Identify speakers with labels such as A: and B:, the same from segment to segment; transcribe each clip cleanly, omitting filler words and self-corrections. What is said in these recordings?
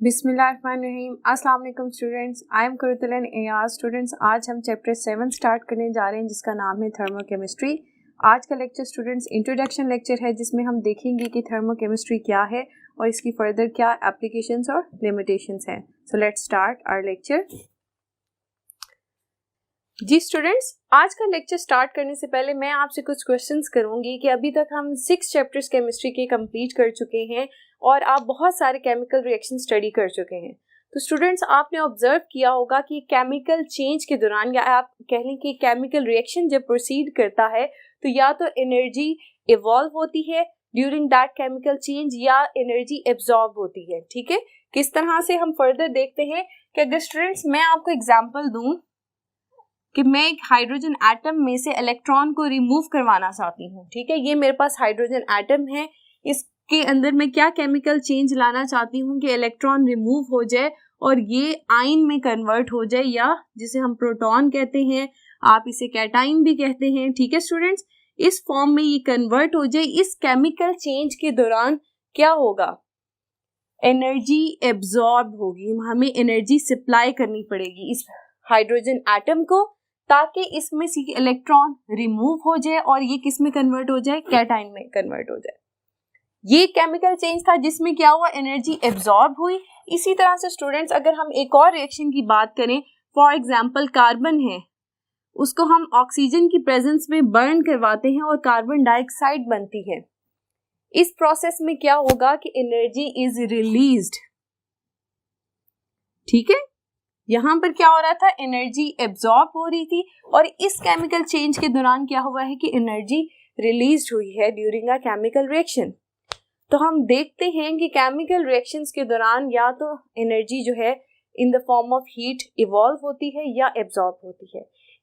A: बिस्मिल्लाहिर्रहमानिर्रहीम। अस्सलाम वालेकुम students, I am Quratulain Ayaz. Students, आज हम चैप्टर 7 स्टार्ट करने जा रहे हैं जिसका नाम है थर्मोकेमिस्ट्री। आज का लेक्चर स्टूडेंट्स इंट्रोडक्शन लेक्चर है जिसमें हम देखेंगे कि थर्मोकेमिस्ट्री क्या है और इसकी फर्दर क्या एप्लीकेशंस और लिमिटेशंस हैं। So let's start our lecture. जी स्टूडेंट्स, आज का लेक्चर स्टार्ट करने से पहले मैं आपसे कुछ क्वेश्चंस करूंगी कि अभी तक हम 6 चैप्टर्स केमिस्ट्री के कंप्लीट कर चुके हैं और आप बहुत सारे केमिकल रिएक्शन स्टडी कर चुके हैं। तो स्टूडेंट्स, आपने ऑब्जर्व किया होगा कि केमिकल चेंज के दौरान या आप कह लें कि केमिकल रिएक्शन जब प्रोसीड करता है तो या तो एनर्जी इवॉल्व होती है ड्यूरिंग दैट केमिकल चेंज या एनर्जी एब्जॉर्ब होती है। ठीक है, किस तरह से हम फर्दर देखते हैं कि अगर स्टूडेंट्स मैं आपको एग्जाम्पल दूं कि मैं एक हाइड्रोजन एटम में से इलेक्ट्रॉन को रिमूव करवाना चाहती हूँ। ठीक है, ये मेरे पास हाइड्रोजन एटम है, इसके अंदर मैं क्या केमिकल चेंज लाना चाहती हूँ कि इलेक्ट्रॉन रिमूव हो जाए और ये आयन में कन्वर्ट हो जाए, या जिसे हम प्रोटॉन कहते हैं, आप इसे कैटाइन भी कहते हैं। ठीक है स्टूडेंट्स, इस फॉर्म में ये कन्वर्ट हो जाए। इस केमिकल चेंज के दौरान क्या होगा, एनर्जी एब्जॉर्ब होगी, हमें एनर्जी सप्लाई करनी पड़ेगी इस हाइड्रोजन एटम को ताकि इसमें से इलेक्ट्रॉन रिमूव हो जाए और ये किस में कन्वर्ट हो जाए, कैटाइन में कन्वर्ट हो जाए। ये केमिकल चेंज था जिसमें क्या हुआ, एनर्जी एब्जॉर्ब हुई। इसी तरह से स्टूडेंट्स अगर हम एक और रिएक्शन की बात करें, फॉर एग्जांपल कार्बन है, उसको हम ऑक्सीजन की प्रेजेंस में बर्न करवाते हैं और कार्बन डाइऑक्साइड बनती है। इस प्रोसेस में क्या होगा कि एनर्जी इज रिलीज्ड। ठीक है, यहां पर क्या हो रहा था, एनर्जी एब्जॉर्ब हो रही थी और इस केमिकल चेंज के दौरान क्या हुआ है कि एनर्जी रिलीज हुई है ड्यूरिंग अ केमिकल रिएक्शन। तो हम देखते हैं कि केमिकल रिएक्शंस के दौरान या तो एनर्जी जो है in the form of heat evolve होती है या एब्जॉर्ब होती है।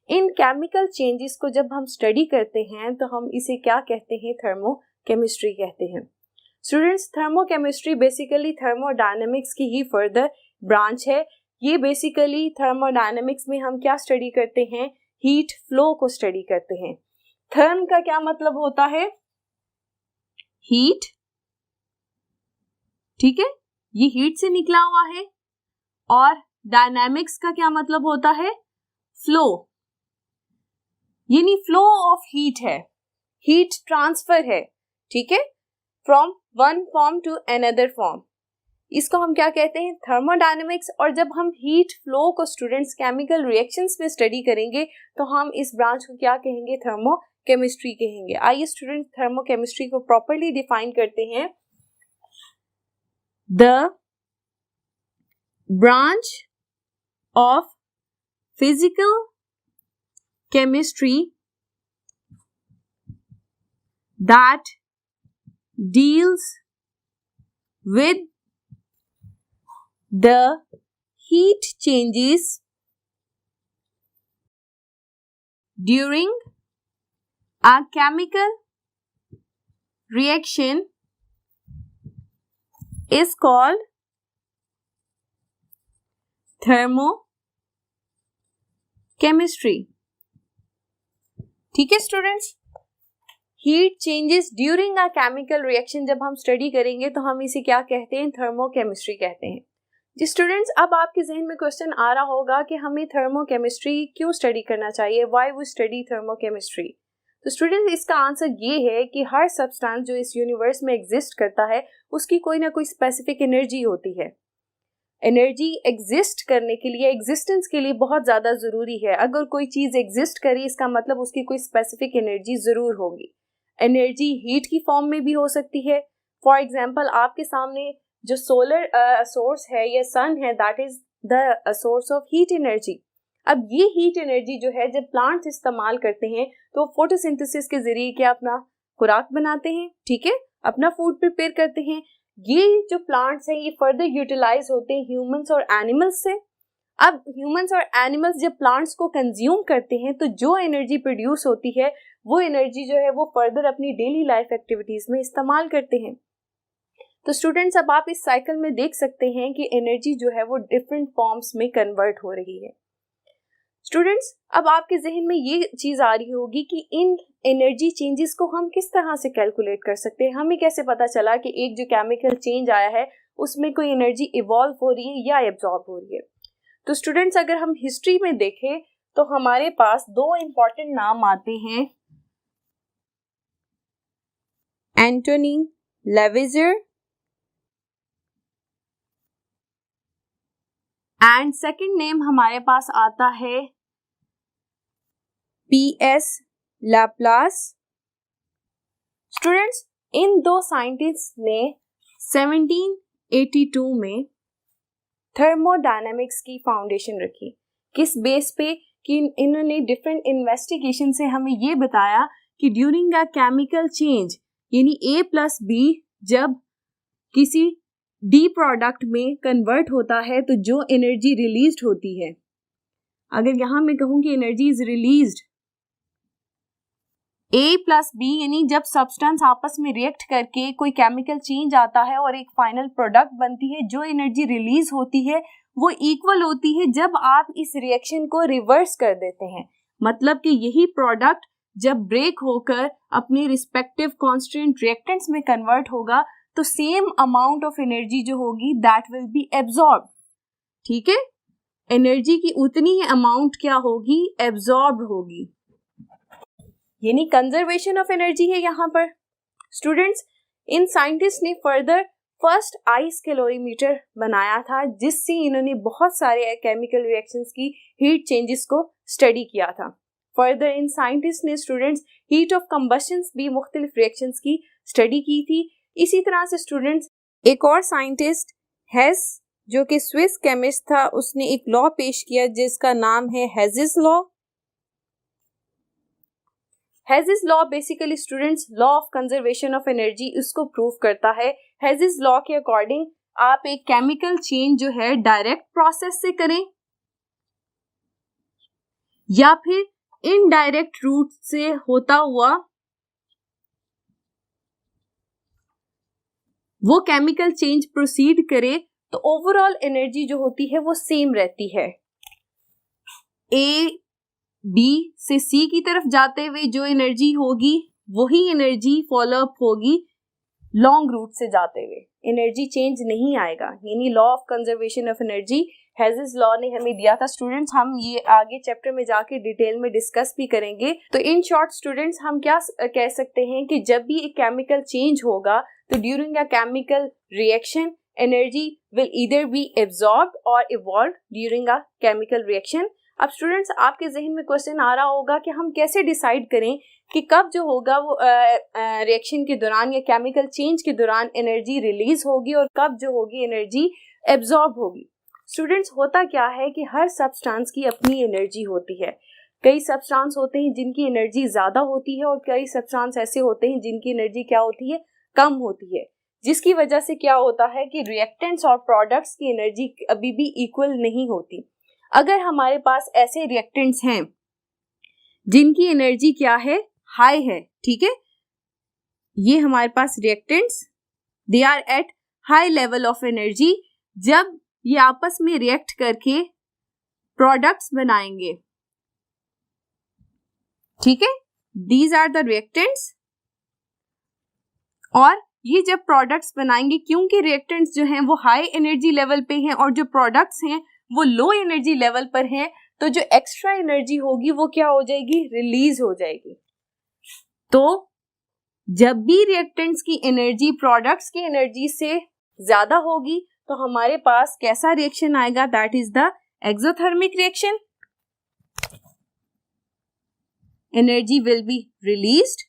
A: इन केमिकल चेंजेस को जब हम स्टडी करते हैं तो हम इसे क्या कहते हैं, थर्मोकेमिस्ट्री कहते हैं। स्टूडेंट्स, थर्मोकेमिस्ट्री बेसिकली थर्मोडायनेमिक्स की ही फर्दर ब्रांच है। ये बेसिकली थर्मोडायनेमिक्स में हम क्या स्टडी करते हैं, हीट फ्लो को स्टडी करते हैं। थर्म का क्या मतलब होता है, हीट। ठीक है, ये हीट से निकला हुआ है। और डायनामिक्स का क्या मतलब होता है, फ्लो, यानी फ्लो ऑफ हीट है, हीट ट्रांसफर है। ठीक है, from one form to another form, इसको हम क्या कहते हैं, थर्मोडायनेमिक्स। और जब हम हीट फ्लो को स्टूडेंट्स केमिकल रिएक्शंस में स्टडी करेंगे तो हम इस ब्रांच को क्या कहेंगे, थर्मोकेमिस्ट्री कहेंगे। आइए स्टूडेंट्स थर्मोकेमिस्ट्री को प्रॉपर्ली डिफाइन करते हैं। The branch of physical chemistry that deals with the heat changes during a chemical reaction is called thermochemistry. ठीक है students, heat changes during a chemical reaction जब हम स्टडी करेंगे तो हम इसे क्या कहते हैं, थर्मोकेमिस्ट्री कहते हैं। जी स्टूडेंट्स, अब आपके जहन में क्वेश्चन आ रहा होगा कि हमें थर्मोकेमिस्ट्री क्यों स्टडी करना चाहिए, व्हाई वी स्टडी थर्मोकेमिस्ट्री। तो स्टूडेंट्स, इसका आंसर ये है कि हर सब्सटेंस जो इस यूनिवर्स में एग्जिस्ट करता है उसकी कोई ना कोई स्पेसिफिक एनर्जी होती है। एनर्जी एग्जिस्ट करने के लिए, एग्जिस्टेंस के लिए बहुत ज़्यादा ज़रूरी है। अगर कोई चीज़ एग्जिस्ट करे इसका मतलब उसकी कोई स्पेसिफिक एनर्जी ज़रूर होगी। एनर्जी हीट की फॉर्म में भी हो सकती है। फॉर एग्जाम्पल आपके सामने जो सोलर सोर्स है या सन है, that is the source of heat energy. अब ये हीट एनर्जी जो है जब प्लांट्स इस्तेमाल करते हैं तो फोटोसिंथेसिस के जरिए क्या अपना खुराक बनाते हैं। ठीक है, अपना फूड प्रिपेयर करते हैं। ये जो प्लांट्स हैं ये फर्दर यूटिलाइज होते हैं ह्यूमंस और एनिमल्स से। अब ह्यूमंस और एनिमल्स जब प्लांट्स को कंज्यूम करते हैं तो जो एनर्जी प्रोड्यूस होती है वो एनर्जी जो है वो फर्दर अपनी डेली लाइफ एक्टिविटीज में इस्तेमाल करते हैं। तो स्टूडेंट्स, अब आप इस साइकिल में देख सकते हैं कि एनर्जी जो है वो डिफरेंट फॉर्म्स में कन्वर्ट हो रही है। स्टूडेंट्स, अब आपके जहन में ये चीज आ रही होगी कि इन एनर्जी चेंजेस को हम किस तरह से कैलकुलेट कर सकते हैं। हमें कैसे पता चला कि एक जो केमिकल चेंज आया है उसमें कोई एनर्जी इवॉल्व हो रही है या एब्जॉर्ब हो रही है। तो स्टूडेंट्स अगर हम हिस्ट्री में देखें तो हमारे पास दो इंपॉर्टेंट नाम आते हैं, एंटोनी लेविजर एंड सेकंड नेम हमारे पास आता है पीएस लैप्लास। स्टूडेंट्स इन दो साइंटिस्ट ने 1782 में थर्मोडायनेमिक्स की फाउंडेशन रखी। किस बेस पे? कि इन्होंने डिफरेंट इन्वेस्टिगेशन से हमें ये बताया कि ड्यूरिंग अ केमिकल चेंज यानी A+B जब किसी डी प्रोडक्ट में कन्वर्ट होता है तो जो एनर्जी रिलीज्ड होती है, अगर यहां मैं कहूं कि एनर्जी इज रिलीज्ड A+B यानी जब सब्सटेंस आपस में रिएक्ट करके कोई केमिकल चेंज आता है और एक फाइनल प्रोडक्ट बनती है, जो एनर्जी रिलीज होती है वो इक्वल होती है जब आप इस रिएक्शन को रिवर्स कर देते हैं। मतलब कि यही प्रोडक्ट जब ब्रेक होकर अपने रिस्पेक्टिव कांस्टेंट रिएक्टेंट्स में कन्वर्ट होगा तो सेम अमाउंट ऑफ एनर्जी जो होगी दैट विल बी एब्जॉर्ब। ठीक है, एनर्जी की उतनी ही अमाउंट क्या होगी? एब्जॉर्ब होगी, यानी कंजर्वेशन ऑफ एनर्जी है यहाँ पर। स्टूडेंट्स इन साइंटिस्ट ने फर्दर फर्स्ट आइस कैलोरीमीटर बनाया था जिससे इन्होंने बहुत सारे केमिकल रिएक्शंस की हीट चेंजेस को स्टडी किया था। फर्दर इन साइंटिस्ट ने स्टूडेंट्स हीट ऑफ कंबशंस भी मुख्तलिफ रिएक्शंस की स्टडी की थी। इसी तरह से स्टूडेंट्स एक और साइंटिस्ट हेस जो कि स्विस केमिस्ट था, उसने एक लॉ पेश किया जिसका नाम है Hedges law. Hedges law basically students law of conservation of energy इसको प्रूव करता है। हेजिस लॉ के अकॉर्डिंग आप एक केमिकल चेंज जो है डायरेक्ट प्रोसेस से करें या फिर इनडायरेक्ट रूट से होता हुआ वो केमिकल चेंज प्रोसीड करे तो ओवरऑल एनर्जी जो होती है वो सेम रहती है। ए बी से सी की तरफ जाते हुए जो एनर्जी होगी वही एनर्जी फॉलो अप होगी लॉन्ग रूट से जाते हुए, एनर्जी चेंज नहीं आएगा। यानी law of conservation of energy Hedges law ने हमें दिया था। स्टूडेंट्स हम ये आगे चैप्टर में जाके डिटेल में डिस्कस भी करेंगे। तो इन शॉर्ट स्टूडेंट्स हम क्या कह सकते हैं कि जब भी एक केमिकल चेंज होगा तो during a chemical reaction energy will either be absorb और evolve during a chemical reaction. अब स्टूडेंट्स आपके जहन में क्वेश्चन आ रहा होगा कि हम कैसे डिसाइड करें कि कब जो होगा वो रिएक्शन के दौरान या केमिकल चेंज के दौरान एनर्जी रिलीज होगी और कब जो होगी एनर्जी एब्जॉर्ब होगी। स्टूडेंट्स होता क्या है कि हर सब्सटेंस की अपनी एनर्जी होती है। कई सब्सटेंस होते हैं जिनकी एनर्जी ज्यादा होती है और कई सब्सटेंस ऐसे होते हैं जिनकी एनर्जी क्या होती है? कम होती है, जिसकी वजह से क्या होता है कि रिएक्टेंट्स और प्रोडक्ट्स की एनर्जी अभी भी इक्वल नहीं होती। अगर हमारे पास ऐसे रिएक्टेंट्स हैं जिनकी एनर्जी क्या है? हाई है, ठीक है, ये हमारे पास reactants they are at high level of energy, जब ये आपस में रिएक्ट करके प्रोडक्ट्स बनाएंगे, ठीक है, दीज आर द रिएक्टेंट्स। और ये जब प्रोडक्ट्स बनाएंगे, क्योंकि रिएक्टेंट्स जो हैं वो हाई एनर्जी लेवल पे हैं और जो प्रोडक्ट्स हैं वो लो एनर्जी लेवल पर हैं, तो जो एक्स्ट्रा एनर्जी होगी वो क्या हो जाएगी? रिलीज हो जाएगी। तो जब भी रिएक्टेंट्स की एनर्जी प्रोडक्ट्स की एनर्जी से ज्यादा होगी तो हमारे पास कैसा रिएक्शन आएगा? That is the exothermic reaction. Energy will be released.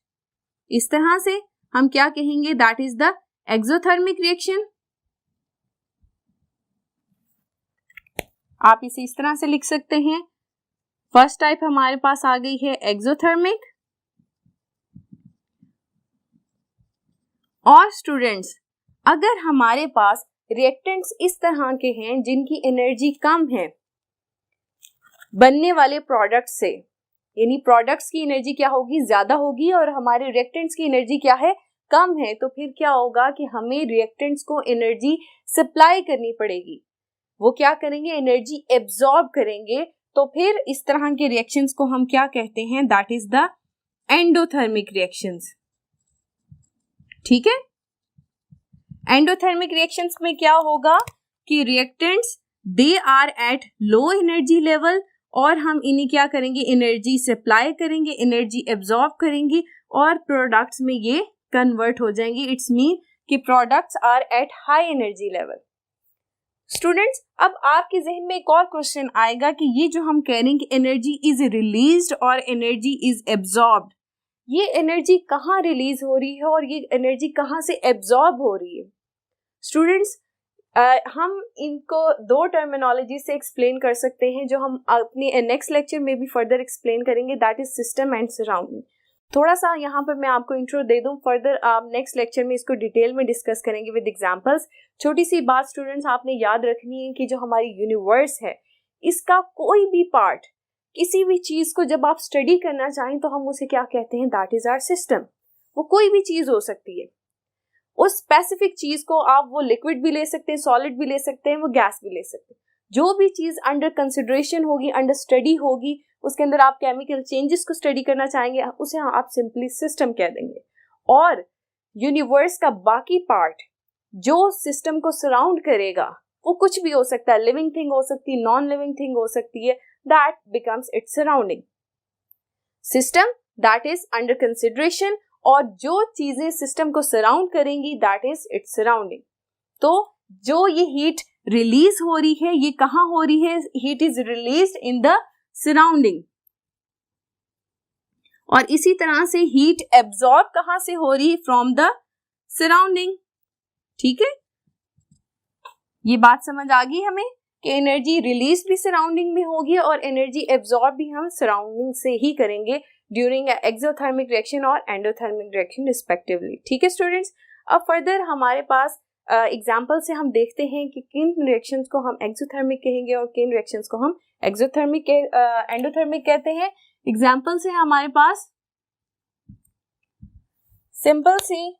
A: इस तरह से हम क्या कहेंगे? That is the exothermic reaction. आप इसे इस तरह से लिख सकते हैं। फर्स्ट टाइप हमारे पास आ गई है एक्सोथर्मिक। और स्टूडेंट्स अगर हमारे पास रिएक्टेंट्स इस तरह के हैं जिनकी एनर्जी कम है बनने वाले प्रोडक्ट से, यानी प्रोडक्ट्स की एनर्जी क्या होगी? ज्यादा होगी और हमारे रिएक्टेंट्स की एनर्जी क्या है? कम है, तो फिर क्या होगा कि हमें रिएक्टेंट्स को एनर्जी सप्लाई करनी पड़ेगी। वो क्या करेंगे? एनर्जी एब्जॉर्ब करेंगे। तो फिर इस तरह के रिएक्शंस को हम क्या कहते हैं? That is the endothermic reactions. ठीक है, एंडोथर्मिक रिएक्शंस में क्या होगा कि reactants they are at low energy level और हम इन्हें क्या करेंगे, एनर्जी सप्लाई करेंगे, एनर्जी एब्जॉर्ब करेंगे और प्रोडक्ट्स में ये कन्वर्ट हो जाएंगे. इट्स मीन कि products are at high energy level. Students, अब आपके जहन में एक और क्वेश्चन आएगा कि ये जो हम कह रहे हैं कि एनर्जी इज रिलीज्ड और एनर्जी इज एब्जॉर्ब्ड, ये एनर्जी कहाँ रिलीज हो रही है और ये एनर्जी कहाँ से एब्जॉर्ब हो रही है. स्टूडेंट्स, हम इनको दो टर्मिनोलॉजी से एक्सप्लेन कर सकते हैं जो हम अपने नेक्स्ट लेक्चर में भी फर्दर एक्सप्लेन करेंगे, that is system and surrounding. थोड़ा सा यहाँ पर मैं आपको इंट्रो दे दूं, फर्दर आप नेक्स्ट लेक्चर में इसको डिटेल में डिस्कस करेंगे विद एग्जांपल्स. छोटी सी बात स्टूडेंट्स आपने याद रखनी है कि जो हमारी यूनिवर्स है, इसका कोई भी पार्ट, किसी भी चीज को जब आप स्टडी करना चाहें तो हम उसे क्या कहते हैं, दैट इज आवर सिस्टम. वो कोई भी चीज हो सकती है, उस स्पेसिफिक चीज को आप वो लिक्विड भी ले सकते हैं, सॉलिड भी ले सकते हैं, वो गैस भी ले सकते हैं. जो भी चीज अंडर कंसिडरेशन होगी, अंडर स्टडी होगी, उसके अंदर आप केमिकल चेंजेस को स्टडी करना चाहेंगे, उसे आप सिंपली सिस्टम कह देंगे. और यूनिवर्स का बाकी पार्ट जो सिस्टम को सराउंड करेगा, वो कुछ भी हो सकता है, लिविंग थिंग हो सकती है, नॉन लिविंग थिंग हो सकती है, that becomes its surrounding. System that is under consideration और जो चीजें सिस्टम को सराउंड करेंगी दैट इज इट्स सराउंडिंग. तो जो ये हीट रिलीज हो रही है, ये कहाँ हो रही है, heat is released in the surrounding. और इसी तरह से हीट एब्जॉर्ब कहां से हो रही है, फ्रॉम द सराउंडिंग. ठीक है, ये बात समझ आ गई हमें कि एनर्जी रिलीज भी सराउंडिंग में होगी और एनर्जी एब्जॉर्ब भी हम सराउंडिंग से ही करेंगे ड्यूरिंग एक्सोथर्मिक रिएक्शन और एंडोथर्मिक रिएक्शन रिस्पेक्टिवली. ठीक है स्टूडेंट्स, अब फर्दर हमारे पास एग्जाम्पल से हम देखते हैं कि किन रिएक्शंस को हम एक्सोथर्मिक कहेंगे और किन रिएक्शंस को हम एक्सोथर्मिक एंडोथर्मिक कहते हैं. एग्जाम्पल से हमारे पास सिंपल सी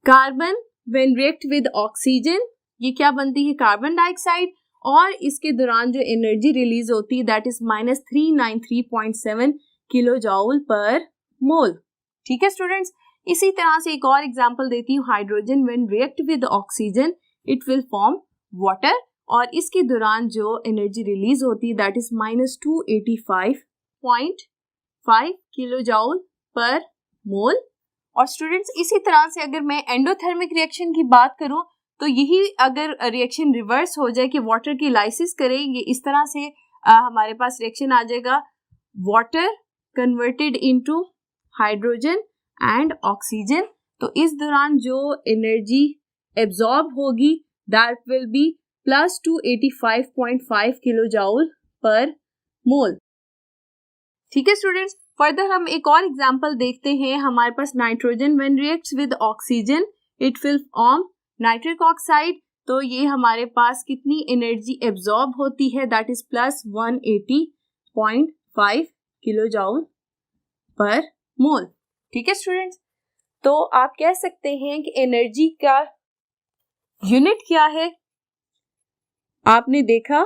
A: carbon when react with oxygen, ये क्या बनती है, कार्बन डाइऑक्साइड, और इसके दौरान जो एनर्जी रिलीज होती है that is -393.7 kilo joule per mole. ठीक है स्टूडेंट्स, इसी तरह से एक और एग्जांपल देती हूँ, hydrogen when react with oxygen it will form water, और इसके दौरान जो एनर्जी रिलीज होती है that is -285.5 kilo joule per मोल. और स्टूडेंट्स, इसी तरह से अगर मैं एंडोथर्मिक रिएक्शन की बात करूं तो यही अगर रिएक्शन रिवर्स हो जाए कि वाटर की लाइसिस करें, ये इस तरह से हमारे पास रिएक्शन आ जाएगा, water converted into hydrogen and oxygen. तो इस दौरान जो एनर्जी एब्जॉर्ब होगी that will be +285.5 kilo joule per mole. ठीक है स्टूडेंट्स, फर्दर हम एक और एग्जांपल देखते हैं. हमारे पास nitrogen when reacts with oxygen it will form nitric oxide. तो ये हमारे पास कितनी एनर्जी एब्जॉर्ब होती है, that is +180.5 kilo joule per mole. ठीक है स्टूडेंट्स, तो आप कह सकते हैं कि एनर्जी का यूनिट क्या है. आपने देखा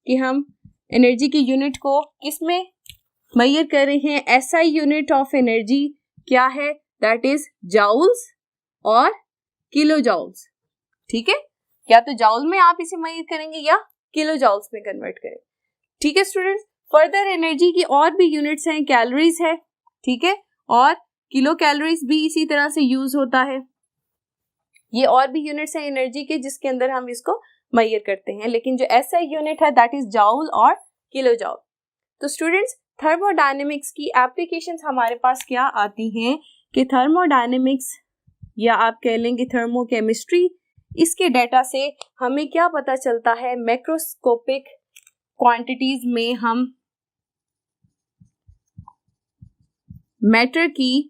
A: कि हम एनर्जी की यूनिट को किसमें मेजर कर रहे हैं, एसआई यूनिट ऑफ एनर्जी क्या है, दैट इज जूल्स और किलो जूल्स. ठीक है, या तो जूल में आप इसे मेजर करेंगे या किलो जूल्स में कन्वर्ट करें. ठीक है स्टूडेंट्स, फर्दर एनर्जी की और भी यूनिट्स हैं, कैलोरीज है. ठीक है, और किलो कैलोरीज भी इसी तरह से यूज होता है. ये और भी यूनिट्स हैं एनर्जी के जिसके अंदर हम इसको मेजर करते हैं, लेकिन जो एसआई यूनिट है दैट इज जूल और किलो जूल. तो स्टूडेंट्स, थर्मोडायनेमिक्स की एप्लीकेशंस हमारे पास क्या आती हैं कि थर्मोडायनेमिक्स या आप कह लेंगे थर्मोकेमिस्ट्री, इसके डाटा से हमें क्या पता चलता है, मैक्रोस्कोपिक क्वांटिटीज में हम मैटर की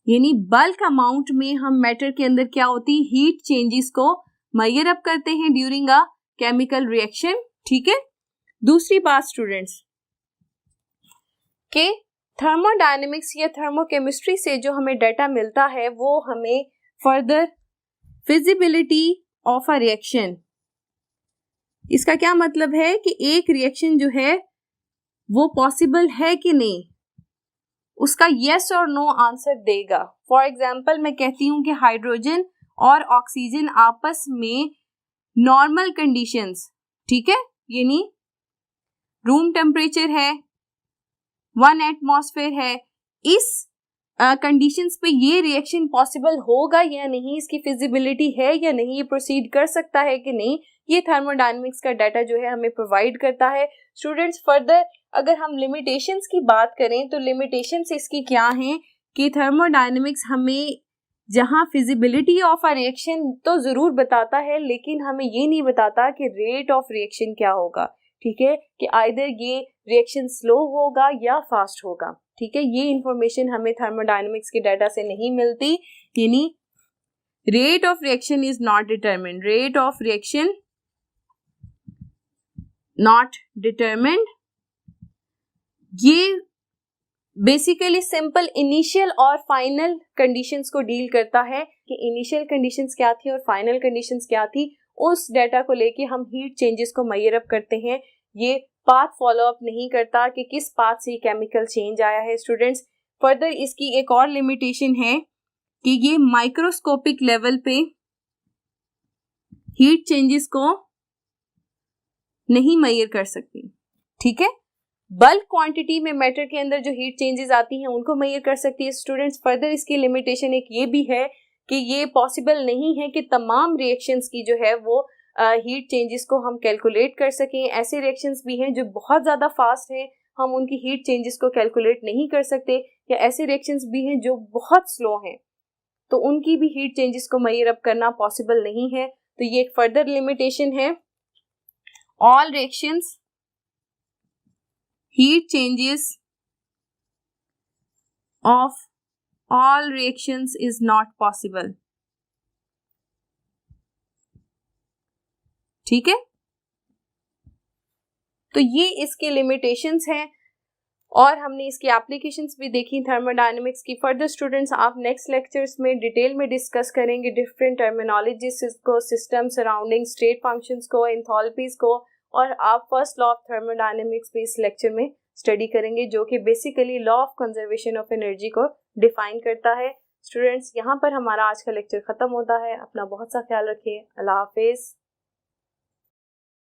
A: यानी बल्क अमाउंट में हम मैटर के अंदर क्या होती है, हीट चेंजेस को मेजर अप करते हैं ड्यूरिंग अ केमिकल रिएक्शन. ठीक है, दूसरी बात स्टूडेंट्स के थर्मोडायनेमिक्स या थर्मोकेमिस्ट्री से जो हमें डाटा मिलता है वो हमें further feasibility of a reaction, इसका क्या मतलब है कि एक रिएक्शन जो है वो पॉसिबल है कि नहीं, उसका येस और नो आंसर देगा। फॉर एग्जाम्पल मैं कहती हूँ कि हाइड्रोजन और ऑक्सीजन आपस में नॉर्मल कंडीशंस, ठीक है, यानी रूम टेम्परेचर है, 1 एटमॉस्फेयर है, इस कंडीशंस पे ये रिएक्शन पॉसिबल होगा या नहीं, इसकी फिजिबिलिटी है या नहीं, ये प्रोसीड कर सकता है कि नहीं, ये थर्मोडायनेमिक्स का डाटा जो है हमें प्रोवाइड करता है। स्टूडेंट्स फर्दर अगर हम लिमिटेशंस की बात करें तो लिमिटेशंस इसकी क्या हैं कि थर्मोडायनेमिक्स हमें जहाँ फिजिबिलिटी ऑफ अ रिएक्शन तो ज़रूर बताता है, लेकिन हमें ये नहीं बताता कि रेट ऑफ रिएक्शन क्या होगा, ठीक है, कि आइदर ये रिएक्शन स्लो होगा या फास्ट होगा, ठीक है। ये इंफॉर्मेशन हमें थर्मोडायनेमिक्स के डाटा से नहीं मिलती, यानी rate of reaction is not determined, rate of reaction not determined. ये बेसिकली सिंपल इनिशियल और फाइनल कंडीशंस को डील करता है कि इनिशियल कंडीशंस क्या थी और फाइनल कंडीशंस क्या थी, उस डाटा को लेके हम हीट चेंजेस को मेजर अप करते हैं। ये पाथ फॉलो अप नहीं करता कि किस पाथ से केमिकल चेंज आया है। स्टूडेंट्स फर्दर इसकी एक और लिमिटेशन है कि ये माइक्रोस्कोपिक लेवल पे हीट चेंजेस को नहीं मेजर कर सकती, ठीक है। बल्क क्वांटिटी में मैटर के अंदर जो हीट चेंजेस आती हैं उनको मेजर कर सकती है। स्टूडेंट्स फर्दर इसकी लिमिटेशन एक ये भी है कि ये पॉसिबल नहीं है कि तमाम रिएक्शंस की जो है वो हीट चेंजेस को हम कैलकुलेट कर सकें। ऐसे रिएक्शंस भी हैं जो बहुत ज़्यादा फास्ट हैं, हम उनकी हीट चेंजेस को कैलकुलेट नहीं कर सकते, या ऐसे रिएक्शंस भी हैं जो बहुत स्लो हैं, तो उनकी भी हीट चेंजेस को मेजर अप करना पॉसिबल नहीं है। तो ये एक फर्दर लिमिटेशन है। All reactions heat changes of all reactions is not possible, ठीक है। तो ये इसके लिमिटेशंस हैं और हमने इसकी एप्लीकेशंस भी देखी थर्मोडायनेमिक्स की। फर्दर स्टूडेंट्स आप नेक्स्ट लेक्चर्स में डिटेल में डिस्कस करेंगे डिफरेंट टर्मिनोलॉजीज को, सिस्टम सराउंडिंग स्टेट फंक्शंस को, एंथैल्पीज को, और आप फर्स्ट लॉ ऑफ थर्मोडायनेमिक्स भी इस लेक्चर में स्टडी करेंगे जो कि basically law of conservation of energy को डिफाइन करता है। स्टूडेंट्स यहाँ पर हमारा आज का लेक्चर खत्म होता है। अपना बहुत सा ख्याल रखिए। अल्लाह हाफिज।